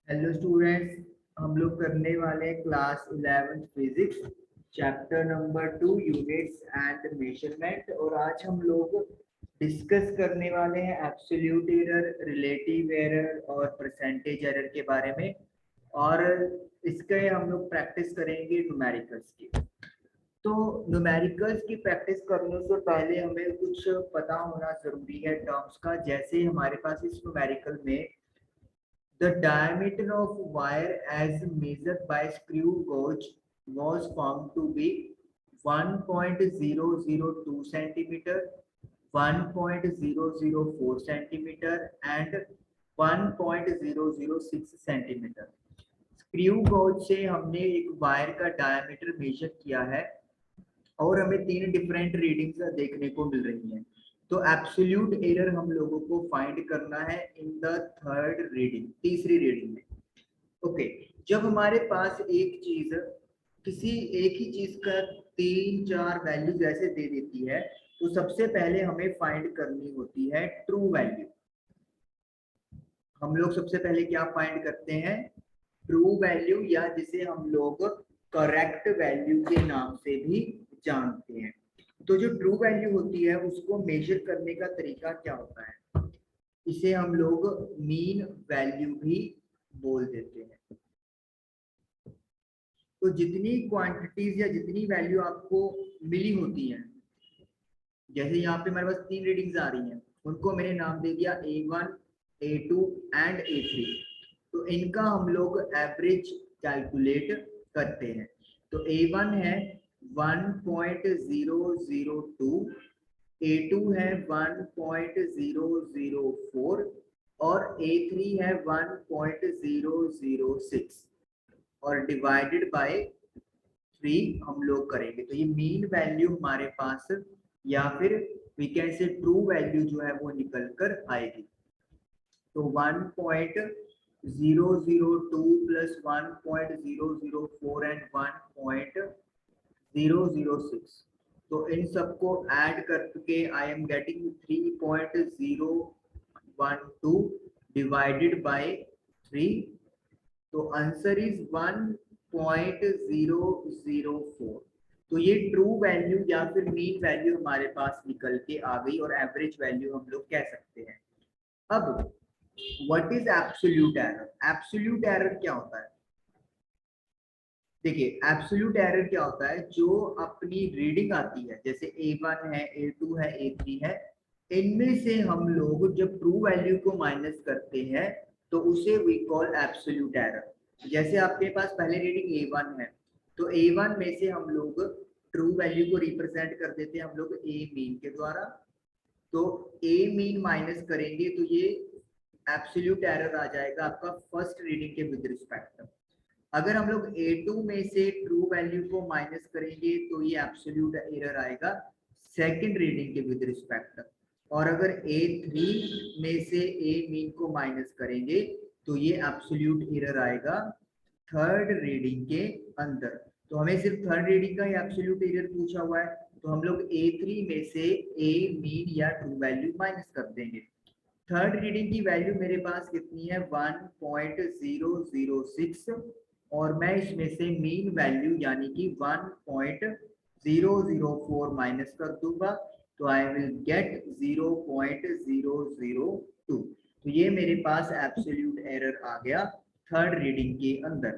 Hello students, हम लोग करने वाले हैं class 11th physics chapter number 2 units and measurement. और आज हम लोग डिस्कस करने वाले हैं एब्सोल्यूट एरर, रिलेटिव एरर और परसेंटेज एरर के बारे में। और इसके हम लोग प्रैक्टिस करेंगे न्यूमेरिकल्स की। तो न्यूमेरिकल्स की प्रैक्टिस करने से पहले हमें कुछ पता होना जरूरी है टर्म्स का। जैसे हमारे पास इस न्यूमेरिकल में the diameter of wire as measured by screw gauge was found to be 1.002 centimeter, 1.004 centimeter and 1.006 centimeter। Screw gauge से हमने एक वायर का डायमीटर मेजर किया है और हमें तीन डिफरेंट रीडिंग्स देखने को मिल रही हैं। तो एब्सोल्यूट एरर हम लोगों को फाइंड करना है इन द थर्ड रीडिंग, तीसरी रीडिंग में। ओके, जब हमारे पास एक चीज किसी एक ही चीज का तीन चार वैल्यूज ऐसे दे देती है तो सबसे पहले हमें फाइंड करनी होती है ट्रू वैल्यू। हम लोग सबसे पहले क्या फाइंड करते हैं? ट्रू वैल्यू, या जिसे हम लोग करेक्ट वैल्यू के नाम से भी जानते हैं। तो जो ट्रू वैल्यू होती है उसको मेजर करने का तरीका क्या होता है? इसे हम लोग मीन वैल्यू भी बोल देते हैं। तो जितनी क्वांटिटीज या जितनी वैल्यू आपको मिली होती है, जैसे यहाँ पे हमारे पास तीन रीडिंग्स आ रही हैं, उनको मैंने नाम दे दिया A1, A2 एंड A3। तो इनका हम लोग एवरेज कैलकुलेट करते हैं। तो A1 है 1.002, A2 है 1.004 और A3 है 1.006 और डिवाइडेड बाय 3 हम लोग करेंगे। तो ये मीन वैल्यू हमारे पास, या फिर we can say true value जो है वो निकल कर आएगी। तो 1.002 प्लस 1.004 एंड 1.006, तो इन सबको ऐड करके I am getting 3.012 divided by 3। तो आंसर इज 1.004। तो ये ट्रू वैल्यू या फिर मीन वैल्यू हमारे पास निकल के आ गई और एवरेज वैल्यू हम लोग कह सकते हैं। अब what is absolute error? Absolute error क्या होता है? देखिए, एब्सोल्यूट एरर क्या होता है? जो अपनी रीडिंग आती है, जैसे A1 है, A2 है, A3 है, इनमें से हम लोग जब ट्रू वैल्यू को माइनस करते हैं तो उसे वी कॉल एब्सोल्यूट एरर। जैसे आपके पास पहले रीडिंग A1 है, तो A1 में से हम लोग ट्रू वैल्यू को रिप्रेजेंट कर देते हैं हम लोग A मीन के द्वारा। तो A मीन माइनस करेंगे तो ये एब्सोल्यूट एरर आ जाएगा आपका फर्स्ट रीडिंग के विद रिस्पेक्ट। अगर हम लोग A2 में से ट्रू वैल्यू को माइनस करेंगे तो ये एब्सोल्यूट एरर आएगा सेकंड रीडिंग के विद रिस्पेक्ट। और अगर A3 में से A मीन को माइनस करेंगे तो ये एब्सोल्यूट एरर आएगा थर्ड रीडिंग के अंदर। तो हमें सिर्फ थर्ड रीडिंग का ही एब्सोल्यूट एरर पूछा हुआ है, तो हम लोग A3 में से A मीन या ट्रू वैल्यू माइनस कर देंगे। थर्ड रीडिंग की वैल्यू मेरे पास कितनी है? 1.006 और मैं इसमें से मीन वैल्यू यानी कि 1.004 माइनस कर दूंगा तो आई विल गेट 0.002। तो ये मेरे पास एब्सोल्यूट एरर आ गया थर्ड रीडिंग के अंदर।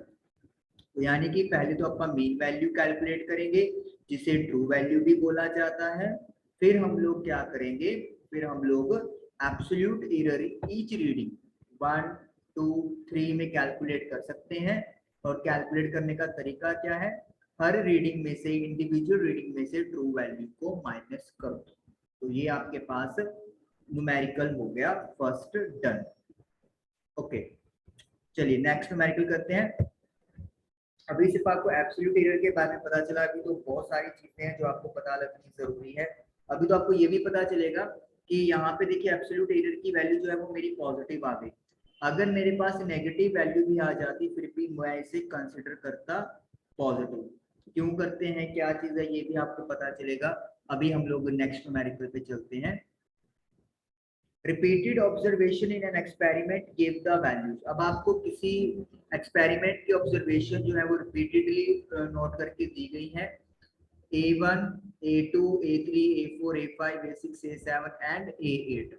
तो यानी कि पहले तो अपन मीन वैल्यू कैलकुलेट करेंगे जिसे ट्रू वैल्यू भी बोला जाता है। फिर हम लोग क्या करेंगे? फिर हम लोग एब्सोल्यूट एरर ईच रीडिंग 1, 2, 3 में कैलकुलेट कर सकते हैं। और कैलकुलेट करने का तरीका क्या है? हर रीडिंग में से, इंडिविजुअल रीडिंग में से ट्रू वैल्यू को माइनस कर दो। तो ये आपके पास न्यूमेरिकल हो गया फर्स्ट डन। ओके, चलिए नेक्स्ट न्यूमेरिकल करते हैं। अभी सिर्फ आपको एब्सोल्यूट एरर के बारे में पता चला, अभी तो बहुत सारी चीजें हैं जो आपको पता लगनी जरूरी है। अभी तो आपको ये भी पता चलेगा कि यहाँ पे देखिए एब्सोल्यूट एरर की वैल्यू जो है वो मेरी पॉजिटिव आ गई। अगर मेरे पास नेगेटिव वैल्यू भी आ जाती फिर भी मैं इसे कंसिडर करता पॉजिटिव। क्यों करते हैं, क्या चीज है, ये भी आपको पता चलेगा। अभी हम लोग नेक्स्ट न्यूमेरिकल पे चलते हैं। Repeated observation in an experiment give the values. अब आपको किसी एक्सपेरिमेंट की ऑब्जर्वेशन जो है वो रिपीटेडली नोट करके दी गई है, A1, A2, A3, A4, A5, A6, A7 and A8।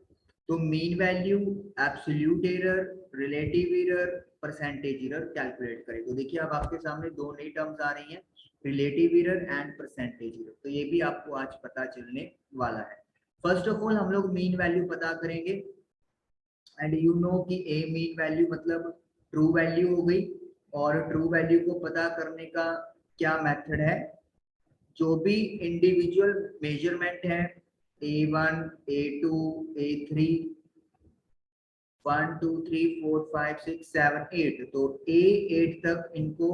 तो mean value, absolute error, relative error, percentage error calculate करें। तो देखिए अब आपके सामने दो नई टर्म्स आ रही हैं, relative error and percentage error. तो ये भी आपको आज पता चलने वाला है। फर्स्ट ऑफ ऑल हम लोग मीन वैल्यू पता करेंगे, एंड यू नो कि ए मीन वैल्यू मतलब ट्रू वैल्यू हो गई। और ट्रू वैल्यू को पता करने का क्या मेथड है, जो भी इंडिविजुअल मेजरमेंट है, A1, A2, A3, 1 2 3 4 5 6 7 8, तो A8 तक इनको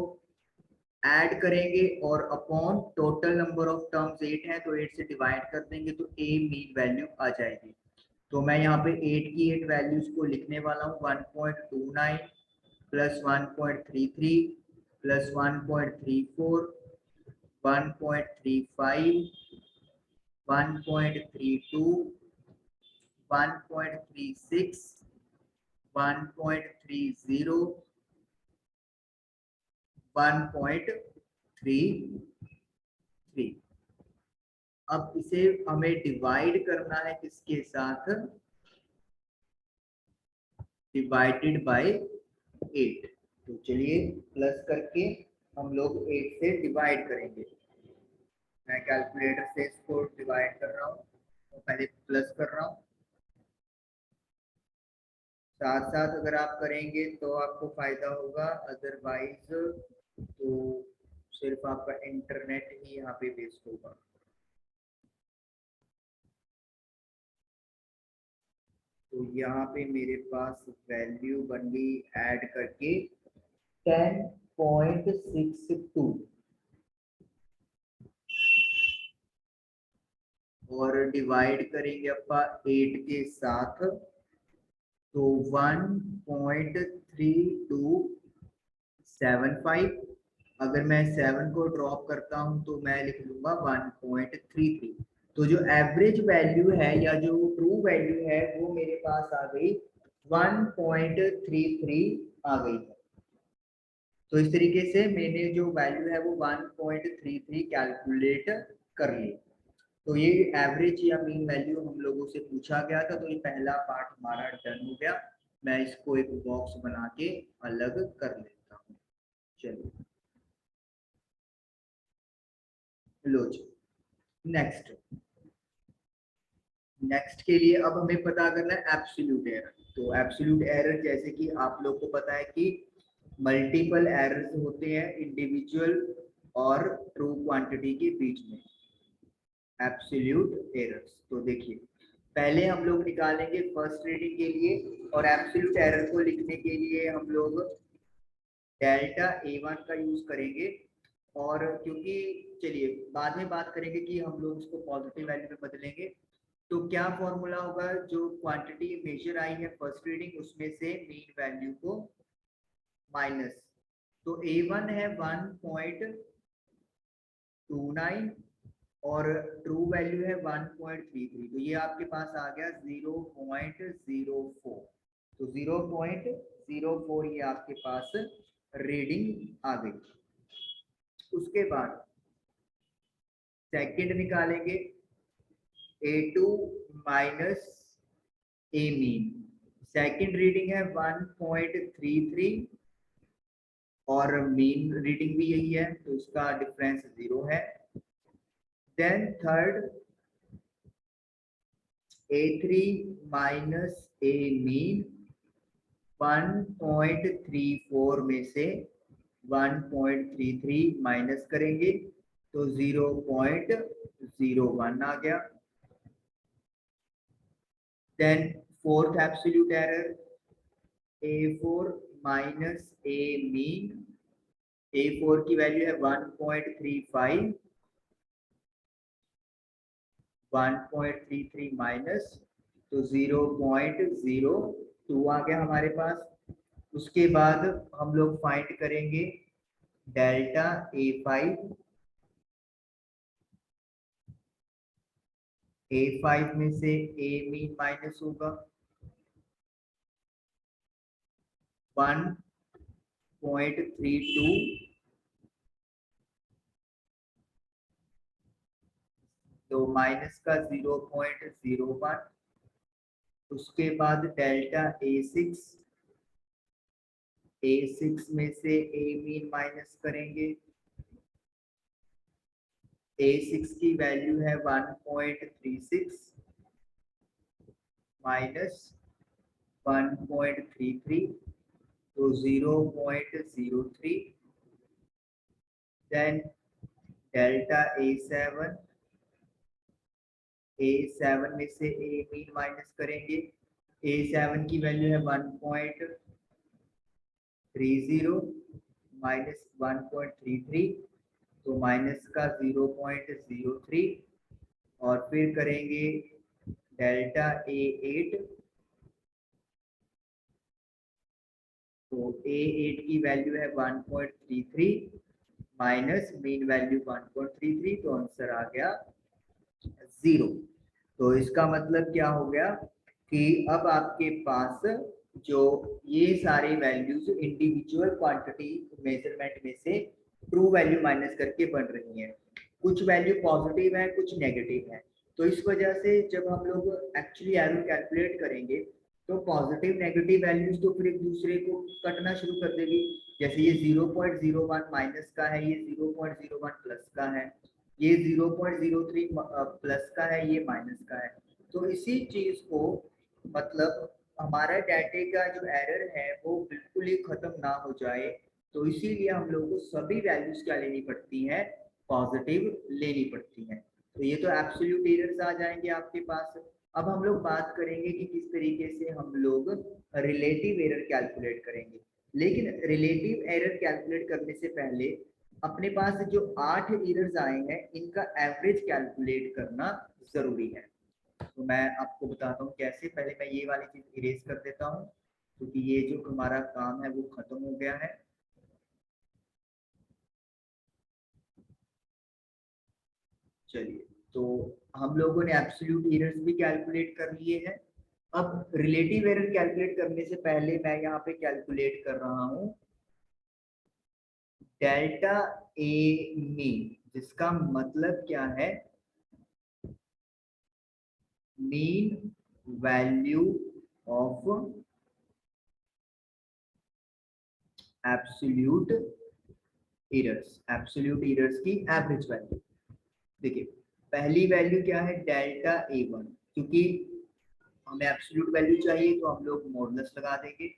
ऐड करेंगे और upon total number of terms 8 है तो 8 से डिवाइड कर देंगे तो A मीन वैल्यू आ जाएगी। तो मैं यहाँ पे 8 की 8 वैल्यूज को लिखने वाला हूँ, 1.29 प्लस 1.33 प्लस 1.34, 1.35, 1.32, 1.36, 1.30, 1.33। अब इसे हमें डिवाइड करना है किसके साथ, डिवाइडेड बाय 8। तो चलिए प्लस करके हम लोग 8 से डिवाइड करेंगे। मैं कैलकुलेटर से इसको डिवाइड कर रहा हूँ, तो पहले प्लस कर रहा हूँ, साथ साथ अगर आप करेंगे तो आपको फायदा होगा, अदरवाइज तो सिर्फ आपका इंटरनेट ही यहाँ पे वेस्ट होगा। तो यहाँ पे मेरे पास वैल्यू बन गई ऐड करके 10.62 और डिवाइड करेंगे अपा 8 के साथ, तो 1.3275। अगर मैं 7 को ड्रॉप करता हूं तो मैं लिख लूंगा 1.33। तो जो एवरेज वैल्यू है या जो ट्रू वैल्यू है वो मेरे पास आ गई 1.33 आ गई है। तो इस तरीके से मैंने जो वैल्यू है वो 1.33 कैलकुलेट कर ली। तो ये एवरेज या मीन वैल्यू हम लोगों से पूछा गया था, तो ये पहला पार्ट हमारा डन हो गया। मैं इसको एक बॉक्स बना के अलग कर लेता हूँ। चलिए लो जी, नेक्स्ट। नेक्स्ट के लिए अब हमें पता करना है एब्सोल्यूट एरर। तो एब्सोल्यूट एरर जैसे कि आप लोग को पता है कि मल्टीपल एरर्स होते हैं इंडिविजुअल और ट्रू क्वांटिटी के बीच में, एब्सोल्यूट एरर्स। तो देखिए पहले हम लोग निकालेंगे फर्स्ट रीडिंग के लिए, और एब्सोल्यूट एरर को लिखने के लिए हम लोग डेल्टा A1 का यूज करेंगे। और क्योंकि चलिए बाद में बात करेंगे कि हम लोग उसको पॉजिटिव वैल्यू में बदलेंगे, तो क्या फॉर्मूला होगा, जो क्वांटिटी मेजर आई है फर्स्ट रीडिंग उसमें से मीन वैल्यू को माइनस। तो A1 है 1.29 और ट्रू वैल्यू है 1.33, तो ये आपके पास आ गया 0.04। तो 0.04 ये आपके पास रीडिंग आ गई। उसके बाद सेकंड निकालेंगे, A2 minus A mean. Second reading है 1.33 और मीन रीडिंग भी यही है, तो इसका डिफरेंस 0 है। Then third A3 minus A mean, 1.34 में से 1.33 माइनस करेंगे तो 0.01 आ गया। Then fourth absolute error, A4 minus A mean. A4 की वैल्यू है 1.35, 1.33 माइनस तो 0.02 आ गया हमारे पास। उसके बाद हम लोग फाइंड करेंगे डेल्टा A5। A5 में से A मीन माइनस होगा 1.32, तो माइनस का 0.01, उसके बाद डेल्टा A6 में से A मीन माइनस करेंगे। A6 की वैल्यू है 1.36 माइनस 1.33, तो 0.03। देन डेल्टा A7 में से A मीन माइनस करेंगे। A7 की वैल्यू है 1.30 माइनस 1.33, तो माइनस का 0.03, और फिर करेंगे डेल्टा A8, तो A8 की वैल्यू है 1.33 माइनस मीन वैल्यू 1.33, तो आंसर आ गया 0। तो इसका मतलब क्या हो गया कि अब आपके पास जो ये सारी वैल्यूज इंडिविजुअल क्वांटिटी मेजरमेंट में से ट्रू वैल्यू माइनस करके बन रही हैं। कुछ वैल्यू पॉजिटिव है, कुछ नेगेटिव है, तो इस वजह से जब हम लोग एक्चुअली एरर कैलकुलेट करेंगे तो पॉजिटिव नेगेटिव वैल्यूज तो फिर एक दूसरे को कटना शुरू कर देगी। जैसे ये 0.01 माइनस का है, ये 0.01 प्लस का है, ये 0.03 प्लस का है, ये माइनस का है। तो इसी चीज को मतलब हमारा डाटे का जो एरर है वो बिल्कुल ही खत्म ना हो जाए, तो इसीलिए हम लोग को सभी वैल्यूज क्या लेनी पड़ती है, पॉजिटिव लेनी पड़ती है। तो ये तो एब्सोल्यूट एरर्स आ जाएंगे आपके पास। अब हम लोग बात करेंगे कि किस तरीके से हम लोग रिलेटिव एरर कैलकुलेट करेंगे। लेकिन रिलेटिव एरर कैलकुलेट करने से पहले अपने पास जो 8 एरर्स आए हैं इनका एवरेज कैलकुलेट करना जरूरी है। तो मैं आपको बताता हूँ कैसे। पहले मैं ये वाली चीज इरेज कर देता हूँ क्योंकि ये जो हमारा काम है वो खत्म हो गया है। चलिए, तो हम लोगों ने एब्सोल्यूट एरर्स भी कैलकुलेट कर लिए हैं। अब रिलेटिव एरर कैलकुलेट करने से पहले मैं यहाँ पे कैलकुलेट कर रहा हूँ डेल्टा ए मीन, जिसका मतलब क्या है, mean value of absolute errors की एवरेज वैल्यू। देखिए पहली वैल्यू क्या है, डेल्टा A1, क्योंकि हमें एब्सोल्यूट वैल्यू चाहिए तो हम लोग मॉडुलस लगा देंगे।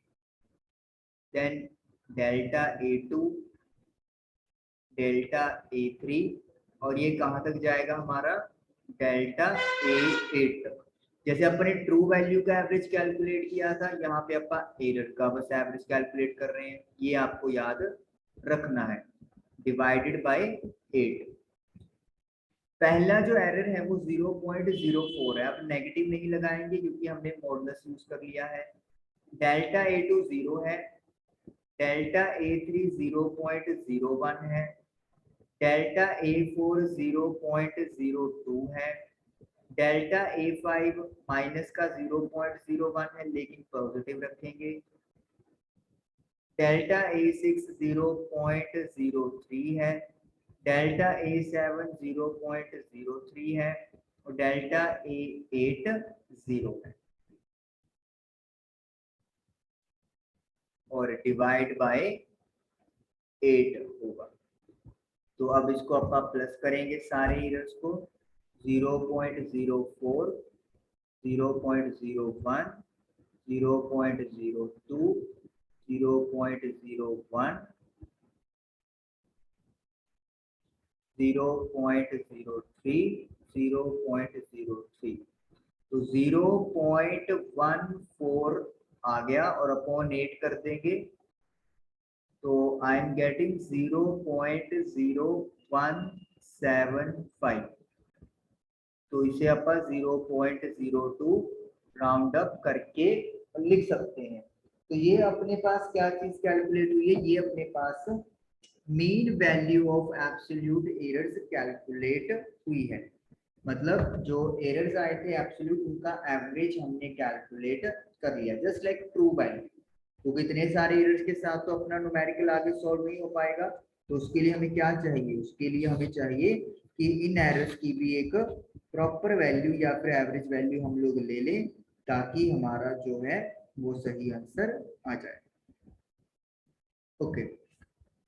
Then delta A2, delta A3, और ये कहाँ तक जाएगा हमारा, डेल्टा A8 तक। जैसे अपने ट्रू वैल्यू का एवरेज कैलकुलेट किया था, यहाँ पे अपन एरर का बस एवरेज कैलकुलेट कर रहे हैं, ये आपको याद रखना है, डिवाइडेड बाय 8। पहला जो एरर है वो 0.04 है। अब नेगेटिव नहीं लगाएंगे क्योंकि हमने मॉडुलस यूज कर लिया है। डेल्टा A2 0 है, डेल्टा A3 0.01 है, डेल्टा A4 0.02 है, डेल्टा A5 माइनस का 0.01 है लेकिन पॉजिटिव रखेंगे, डेल्टा A6 0.03 है, डेल्टा A7 0.03 है, और डेल्टा A8 0 है, और डिवाइड बाय 8 होगा। तो अब इसको आप प्लस करेंगे सारे एरर्स को, 0.04, 0.01, 0.02, 0.01, 0.03, 0.03, तो 0.14 आ गया, और अपॉन 8 कर देंगे तो आई एम गेटिंग 0.0175। तो इसे अपन 0.02 राउंड अप करके लिख सकते हैं। तो ये अपने पास क्या चीज कैलकुलेट हुई है, ये अपने पास mean value of absolute errors calculate हुई है। मतलब जो एरर्स आए थे एब्सोल्यूट, उनका एवरेज हमने कैलकुलेट कर लिया, जस्ट लाइक ट्रू वैल्यू। क्योंकि इतने सारे एरर्स के साथ तो अपना न्यूमेरिकल आगे सॉल्व नहीं हो पाएगा। तो उसके लिए हमें क्या चाहिए, उसके लिए हमें चाहिए कि इन एरर्स की भी एक प्रॉपर वैल्यू या फिर एवरेज वैल्यू हम लोग ले लें, ताकि हमारा जो है वो सही आंसर आ जाए। ओके,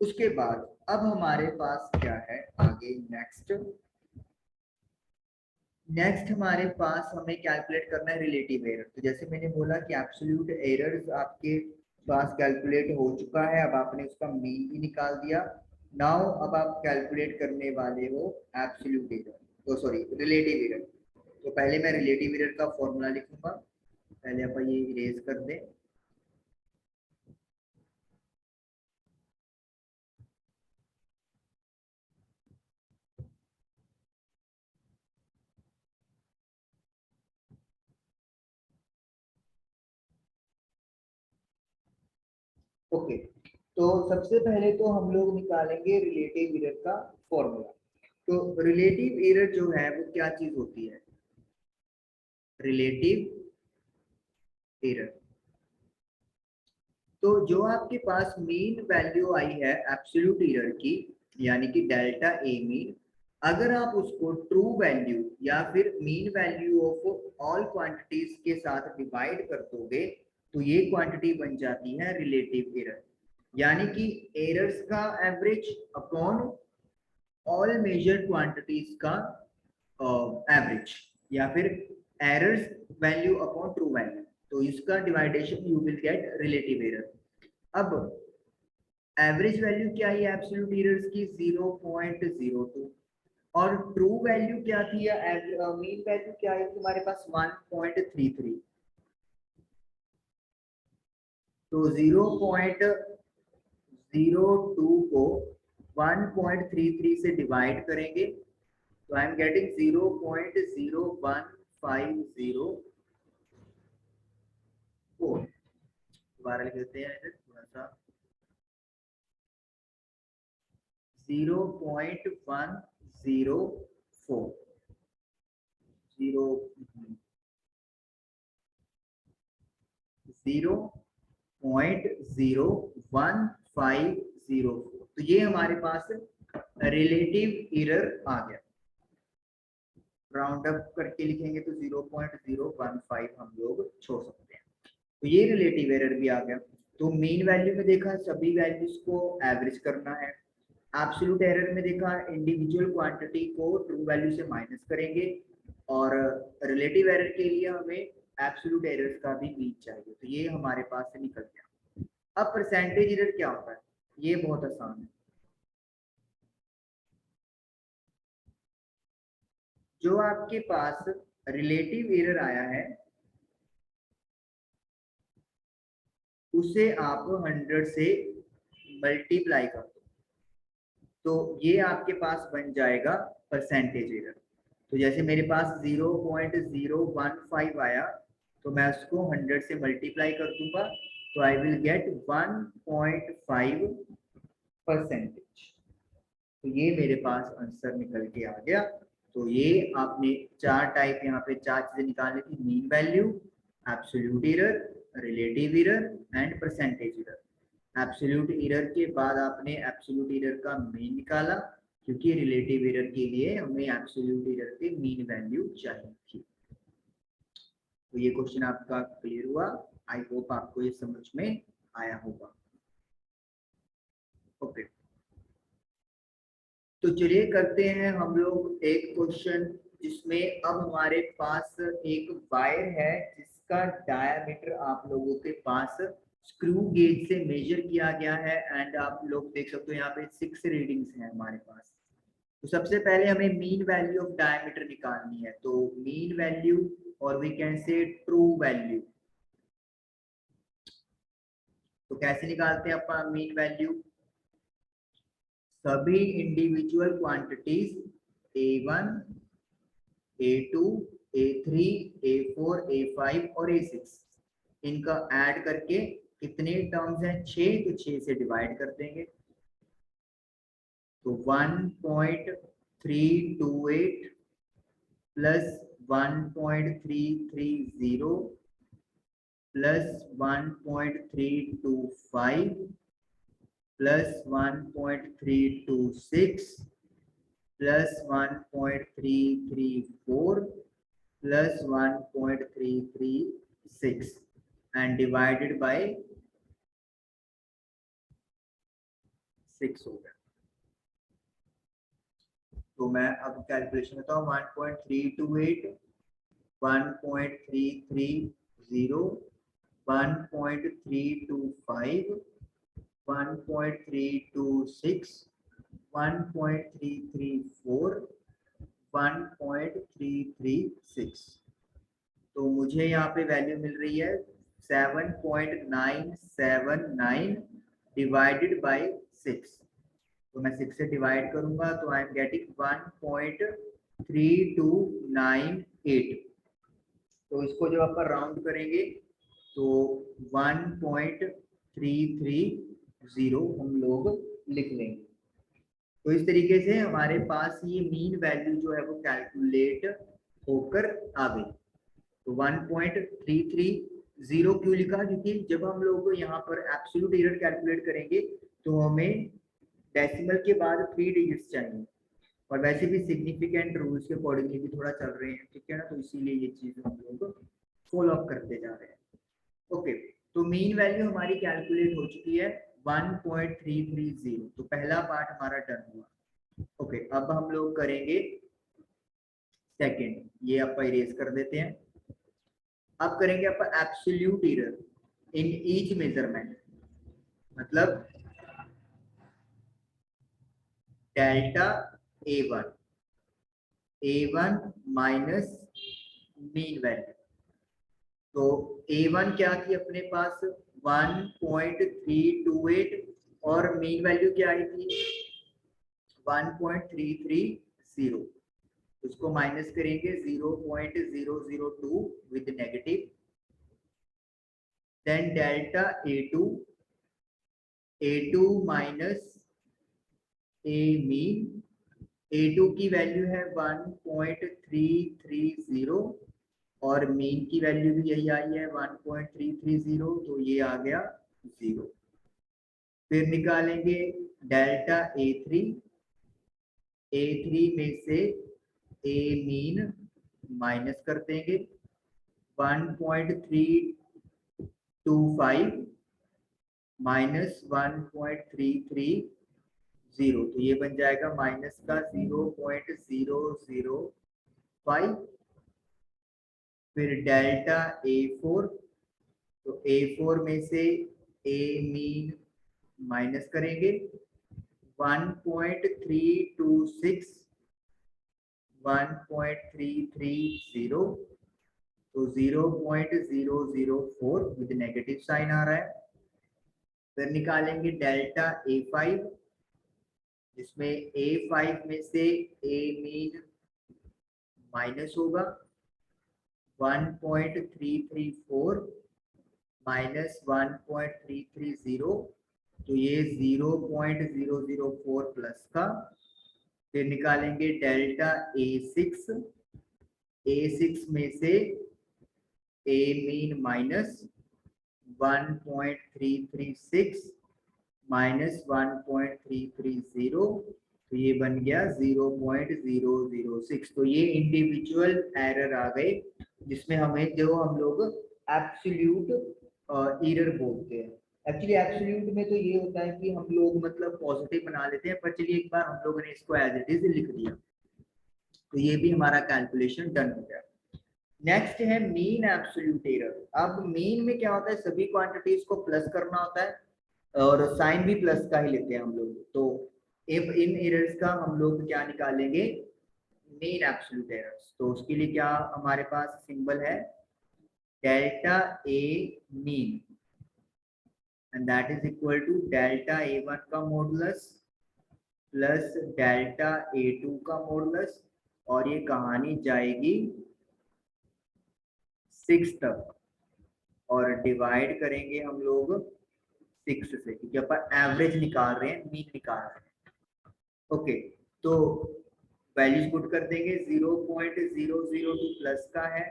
उसके बाद अब हमारे पास क्या है आगे, नेक्स्ट हमारे पास हमें कैलकुलेट करना है रिलेटिव एरर। तो जैसे मैंने बोला कि एब्सोल्यूट एरर्स आपके पास कैलकुलेट हो चुका है, अब आपने उसका मीन भी निकाल दिया। नाउ अब आप कैलकुलेट करने वाले हो एब्सोल्यूट एरर, तो सॉरी रिलेटिव एरर। तो पहले मैं रिलेटिव एरर का फॉर्मूला लिखूंगा, पहले आप ये इरेज कर दें। ओके, तो सबसे पहले तो हम लोग निकालेंगे रिलेटिव एरर का फॉर्मूला। तो रिलेटिव एरर जो है वो क्या चीज होती है, रिलेटिव एरर। तो जो आपके पास मीन वैल्यू आई है एब्सोल्यूट एरर की, यानी कि डेल्टा ए मीन, अगर आप उसको ट्रू वैल्यू या फिर mean value of all quantities के साथ डिवाइड कर दोगे, तो ये क्वांटिटी बन जाती है रिलेटिव एरर। यानी कि एरर्स का average upon all measured quantities का एवरेज, या फिर errors value upon true value, तो इसका division you will get relative error. अब एवरेज वैल्यू क्या है एब्सोल्यूट एरर्स की, 0.02, और ट्रू वैल्यू क्या थी या मीन वैल्यू क्या है तुम्हारे पास, 1.33। तो 0.02 को 1.33 से डिवाइड करेंगे, तो आई एम गेटिंग 0.0150। दोबारा लिख देते हैं थोड़ा सा, 0.104, 0.0150। तो ये हमारे पास रिलेटिव एरर आ गया। राउंड अप करके लिखेंगे तो 0.015 हम लोग छोड़ सकते हैं। तो ये रिलेटिव एरर भी आ गया। तो मीन वैल्यू में देखा सभी वैल्यूज को एवरेज करना है, एब्सोल्यूट एरर में देखा इंडिविजुअल क्वांटिटी को ट्रू वैल्यू से माइनस करेंगे, और रिलेटिव एरर के लिए हमें एब्सोल्यूट एरर्स का भी मीन चाहिए। तो ये हमारे पास से निकल गया। अब परसेंटेज एरर क्या होता है, ये बहुत आसान है। जो आपके पास रिलेटिव एरर आया है उसे आप 100 से मल्टीप्लाई कर दो, तो ये आपके पास बन जाएगा परसेंटेज एरर। तो जैसे मेरे पास 0.015 आया, तो मैं उसको 100 से मल्टीप्लाई कर दूंगा, तो आई विल गेट 1.5%। तो ये मेरे पास आंसर निकल के आ गया। तो ये आपने चार टाइप, यहाँ पे चार चीजें निकालनी थी, mean value, absolute error, relative error and percentage error. Absolute error के बाद आपने एब्सोल्यूट एरर का मीन निकाला, क्योंकि रिलेटिव एरर के लिए हमें एब्सोल्यूट एरर के मीन वैल्यू चाहिए थी। तो ये क्वेश्चन आपका क्लियर हुआ, आई होप आपको ये समझ में आया होगा। ओके, तो चलिए करते हैं हम लोग एक क्वेश्चन, जिसमें अब हमारे पास एक वायर है जिसका डायामीटर आप लोगों के पास स्क्रू गेज से मेजर किया गया है, एंड आप लोग देख सकते हो यहाँ पे 6 रीडिंग्स हैं हमारे पास। तो सबसे पहले हमें मीन वैल्यू ऑफ डायमीटर निकालनी है, तो मीन वैल्यू और we can say true value. तो कैसे निकालते हैं अपना मीन वैल्यू, सभी individual quantities A1, A2, A3, A4, A5 और A6, इनका ऐड करके कितने टर्म्स हैं, 6, तो 6 से डिवाइड कर देंगे, तो 1.328 plus 1.330 plus 1.325 plus 1.326 plus 1.334 plus 1.336 and divided by 6 हो गया। तो मैं अब कैलकुलेशन करता हूँ 1.328 1.330 1.325 1.326 1.334 1.336। तो मुझे यहाँ पे वैल्यू मिल रही है 7.979 डिवाइडेड बाय 6। तो मैं 6 से डिवाइड करूंगा तो आई एम गेटिंग 1.3298। तो इसको जब अपन राउंड करेंगे तो 1.330 हम लोग लिख लेंगे। तो इस तरीके से हमारे पास ये मीन वैल्यू जो है वो कैलकुलेट होकर आ गई। तो 1.330 क्यों लिखा, क्योंकि जब हम लोग यहाँ पर एब्सोल्यूट एरर कैलकुलेट करेंगे तो हमें डेसिमल के बाद 3 डिजिट्स चाहिए, और वैसे भी सिग्निफिकेंट रूल्स के अकॉर्डिंगली भी थोड़ा चल रहे हैं, ठीक है ना। तो इसीलिए ये चीज हम लोग फॉलो अप करते जा रहे हैं। ओके, तो मीन वैल्यू हमारी कैलकुलेट हो चुकी है 1.330। तो पहला पार्ट हमारा डन हुआ। ओके, अब हम लोग करेंगे सेकंड। ये आप इरेज कर देते हैं। अब करेंगे आप absolute error in each measurement, मतलब delta A1 minus mean value. तो A1 क्या थी अपने पास 1.328 और मीन वैल्यू क्या आई थी 1.330। उसको माइनस करेंगे 0.002 with negative. Then delta A2 minus A mean. A2 की वैल्यू है 1.330 और मीन की वैल्यू भी यही आई है 1.330, तो ये आ गया 0। फिर निकालेंगे डेल्टा A3 में से A मीन माइनस कर देंगे 1.325 माइनस 1.330, तो ये बन जाएगा माइनस का 0.005। फिर डेल्टा A4, तो A4 में से A मीन माइनस करेंगे 1.326 1.330, तो 0.004 विद नेगेटिव साइन आ रहा है। फिर निकालेंगे डेल्टा A5, जिसमें A5 में से A मीन माइनस होगा 1.334 माइनस 1.330, तो ये 0.004 प्लस का। फिर निकालेंगे डेल्टा A6 में से A मीन माइनस 1.336 माइनस 1.330, तो ये बन गया 0.006। तो ये इंडिविजुअल एरर आ गए, जिसमें हमें जो हम लोग एब्सोल्यूट एरर बोलते हैं। एक्चुअली एब्सोल्यूट में तो ये होता है कि हम लोग मतलब पॉजिटिव बना लेते हैं, पर चलिए एक बार हम लोगों ने इसको एज इट इज लिख दिया, तो ये भी हमारा कैलकुलेशन डन हो गया। नेक्स्ट है मीन एब्सोल्यूट एरर। अब मीन में क्या होता है, सभी क्वांटिटीज को प्लस करना होता है और साइन भी प्लस का ही लेते हैं हम लोग। तो इफ इन एरर्स का हम लोग क्या निकालेंगे, मीन एब्सोल्यूट एरर्स। तो उसके लिए क्या हमारे पास सिंबल है delta A mean, and that is equal to delta A1 का मॉडुलस प्लस डेल्टा A2 का मॉडुलस, और ये कहानी जाएगी 6 तक, और डिवाइड करेंगे हम लोग 6 से, क्योंकि अपन एवरेज निकाल रहे हैं, मीन निकाल रहे हैं। ओके, तो वैल्यूज पुट कर देंगे 0.002 प्लस का है,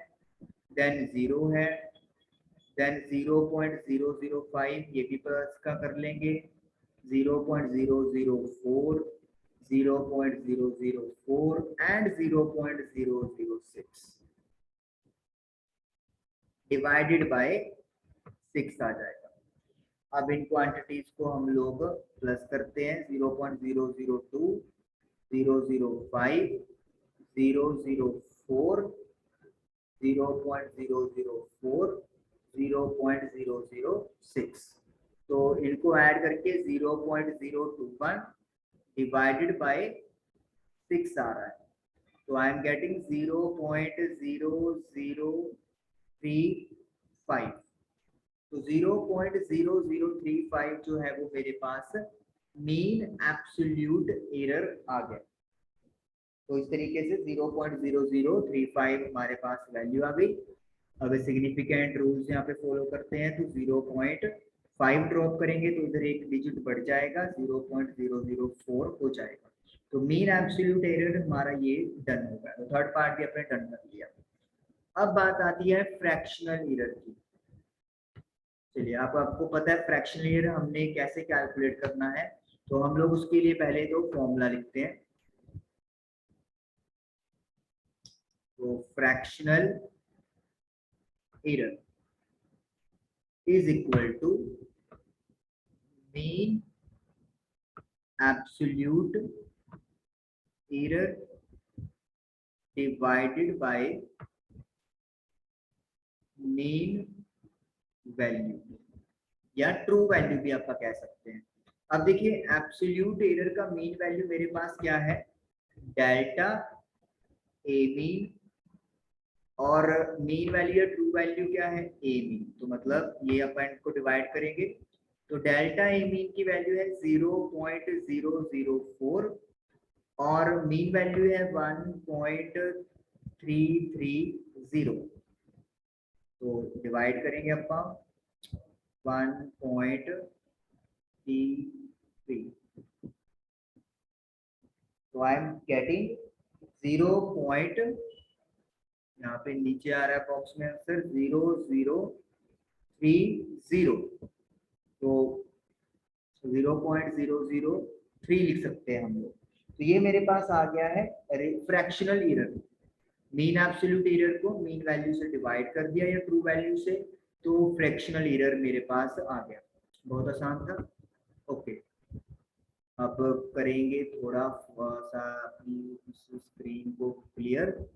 देन 0 है, देन 0.005 ये भी प्लस का कर लेंगे, 0.004, 0.004 एंड 0.006 डिवाइडेड बाय 6 आ जाएगा। अब इन क्वांटिटीज को हम लोग प्लस करते हैं, 0.002, 005, 004, 0.004, 0.006, तो इनको ऐड करके 0.021 डिवाइडेड बाय 6 आ रहा है, तो आई एम गेटिंग 0.00335। तो 0.0035 जो है वो मेरे पास मीन एब्सोल्यूट एरर आ गया। तो इस तरीके से 0.0035 हमारे पास वैल्यू आ गई। अगर सिग्निफिकेंट रूल्स यहाँ पे फॉलो करते हैं तो 0.5 ड्रॉप करेंगे तो इधर एक डिजिट बढ़ जाएगा, 0.004 हो जाएगा। तो मीन एब्सोल्यूट एरर हमारा ये डन होगा। तो थर्ड पार्ट भी अपने डन कर लिया। अब बात आती है फ्रैक्शनल एरर की। चलिए, आपको पता है फ्रैक्शनल एरर हमने कैसे कैलकुलेट करना है, तो हम लोग उसके लिए पहले तो फॉर्मूला लिखते हैं। तो fractional error is equal to mean absolute error divided by mean value, या ट्रू वैल्यू भी आपका कह सकते हैं। अब देखिए, एब्सोल्यूट एरर का मीन वैल्यू मेरे पास क्या है, डेल्टा ए मीन, और मीन वैल्यू या ट्रू वैल्यू क्या है, ए मीन। तो मतलब ये अपन को डिवाइड करेंगे, तो डेल्टा ए मीन की वैल्यू है 0.004 और मीन वैल्यू है 1.330। तो डिवाइड करेंगे अपन 1.33, तो आई एम गेटिंग 0. यहाँ पे नीचे आ रहा है बॉक्स में आंसर 0030, तो 0.003 लिख सकते हैं हम लोग। तो ये मेरे पास आ गया है fractional error. Mean absolute error को मीन वैल्यू से डिवाइड कर दिया या ट्रू वैल्यू से, तो फ्रैक्शनल एरर मेरे पास आ गया। बहुत आसान था। ओके, अब करेंगे थोड़ा सा अपनी स्क्रीन को क्लियर।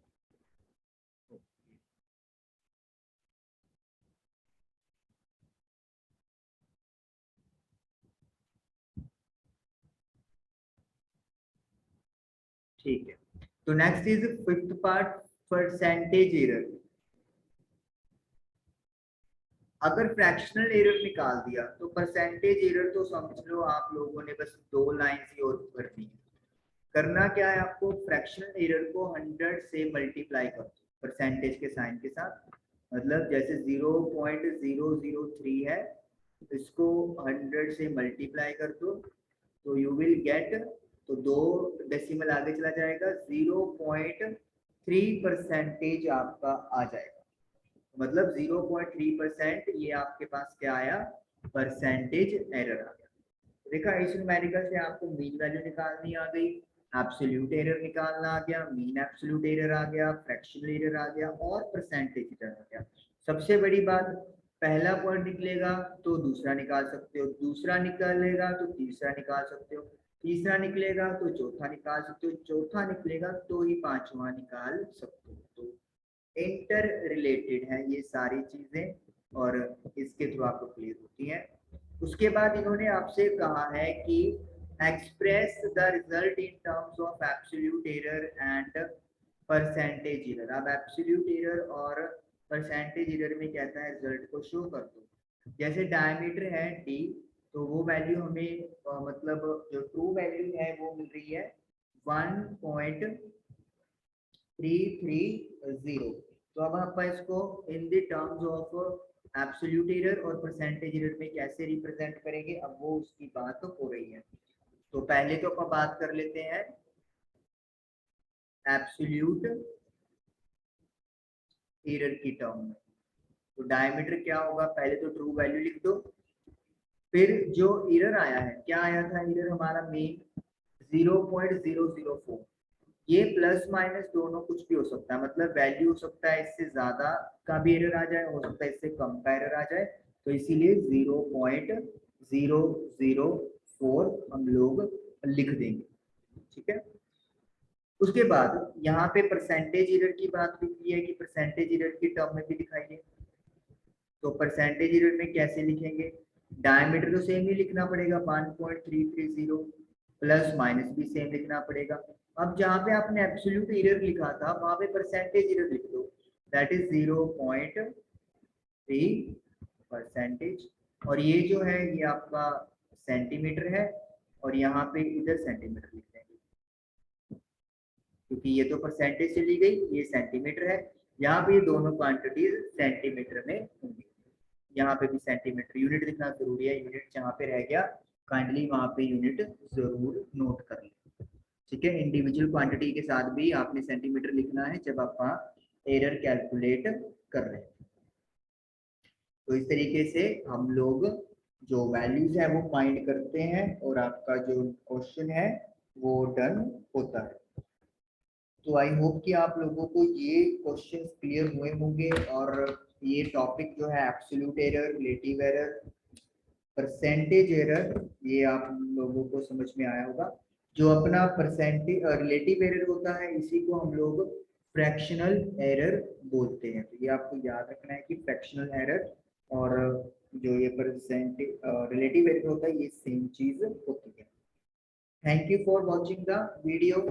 ठीक है, तो next is fifth part, percentage error. अगर फ्रैक्शनल एरर निकाल दिया तो परसेंटेज एरर तो समझ लो आप लोगों ने बस 2 लाइन ही और भरनी है। करना क्या है आपको, फ्रैक्शनल एरर को 100 से मल्टीप्लाई कर दो परसेंटेज के साइन के साथ। मतलब जैसे 0.003 है, इसको 100 से मल्टीप्लाई कर दो तो यू विल गेट, तो 2 डेसिमल आगे चला जाएगा, 0.3% आपका आ जाएगा। मतलब 0.3% ये आपके पास क्या आया, परसेंटेज एरर आ गया। देखा, इस न्यूमेरिकल से आपको मीन वैल्यू निकालनी आ गई, एब्सोल्यूट एरर निकालना आ गया, मीन एब्सोल्यूट एरर आ गया, फ्रैक्शनल एरर आ गया और परसेंटेज एरर आ गया। सबसे बड़ी बात, पहला पॉइंट निकलेगा तो दूसरा निकाल सकते हो, दूसरा निकलेगा तो तीसरा निकाल सकते हो, तीसरा निकलेगा तो चौथा निकाल सकते हो, चौथा निकलेगा तो ही पांचवा निकाल सकते हो। तो इंटर रिलेटेड है ये सारी चीजें, और इसके थ्रू आपको क्लियर होती है। उसके बाद इन्होंने आपसे कहा है कि express the result in terms of absolute error and percentage error. अब एब्सोल्यूट एरर और परसेंटेज एरर में कहता है रिजल्ट को शो कर दो। जैसे डायमीटर है d, तो वो वैल्यू हमें मतलब जो ट्रू वैल्यू है वो मिल रही है 1.330। तो अब आप इसको in the terms of absolute error और परसेंटेज एरर में कैसे रिप्रेजेंट करेंगे, अब वो उसकी बात हो रही है। तो पहले तो अपन बात कर लेते हैं एब्सोल्यूट एरर की टर्म में। तो डायमीटर क्या होगा, पहले तो ट्रू वैल्यू लिख दो, फिर जो एरर आया है, क्या आया था एरर हमारा मेन 0.004, ये प्लस माइनस दोनों कुछ भी हो सकता है, मतलब वैल्यू हो सकता है इससे ज्यादा का भी एरर आ जाए, हो सकता है इससे कम का एरर आ जाए, तो इसीलिए 0.004 हम लोग लिख देंगे। ठीक है, उसके बाद यहाँ पे परसेंटेज एरर की बात भी की है कि परसेंटेज एरर की टर्म में भी दिखाइए। तो परसेंटेज एरर में कैसे लिखेंगे, डायमीटर तो सेम ही लिखना पड़ेगा 1.330, प्लस माइनस भी सेम लिखना पड़ेगा। अब जहाँ पे आपने एब्सोल्यूट एरर लिखा था वहां पे परसेंटेज एरर लिख दो, दैट इज 0.3%, और ये जो है ये आपका सेंटीमीटर है, और यहाँ पे इधर सेंटीमीटर लिख देंगे, क्योंकि ये तो परसेंटेज चली गई, ये सेंटीमीटर है, यहाँ पे ये दोनों क्वांटिटीज सेंटीमीटर में होंगी, यहाँ पे भी सेंटीमीटर यूनिट लिखना जरूरी है, यूनिट जहाँ पे रह गया काइंडली वहाँ पे यूनिट जरूर नोट कर लें। ठीक है, इंडिविजुअल क्वांटिटी के साथ भी आपने सेंटीमीटर लिखना है जब आप एरर कैलकुलेट कर रहे हैं। तो इस तरीके से हम लोग जो वैल्यूज है वो फाइंड करते हैं और आपका जो क्वेश्चन है वो डन होता है। तो आई होप कि आप लोगों को ये क्वेश्चंस क्लियर हुए होंगे, और ये टॉपिक जो है absolute error, relative error, percentage error, ये आप लोगों को समझ में आया होगा। जो अपना परसेंटेज रिलेटिव एरर होता है इसी को हम लोग फ्रैक्शनल एरर बोलते हैं, तो ये आपको याद रखना है कि फ्रैक्शनल एरर और जो ये परसेंटेज रिलेटिव एरर होता है ये सेम चीज होती है। Thank you for watching the video.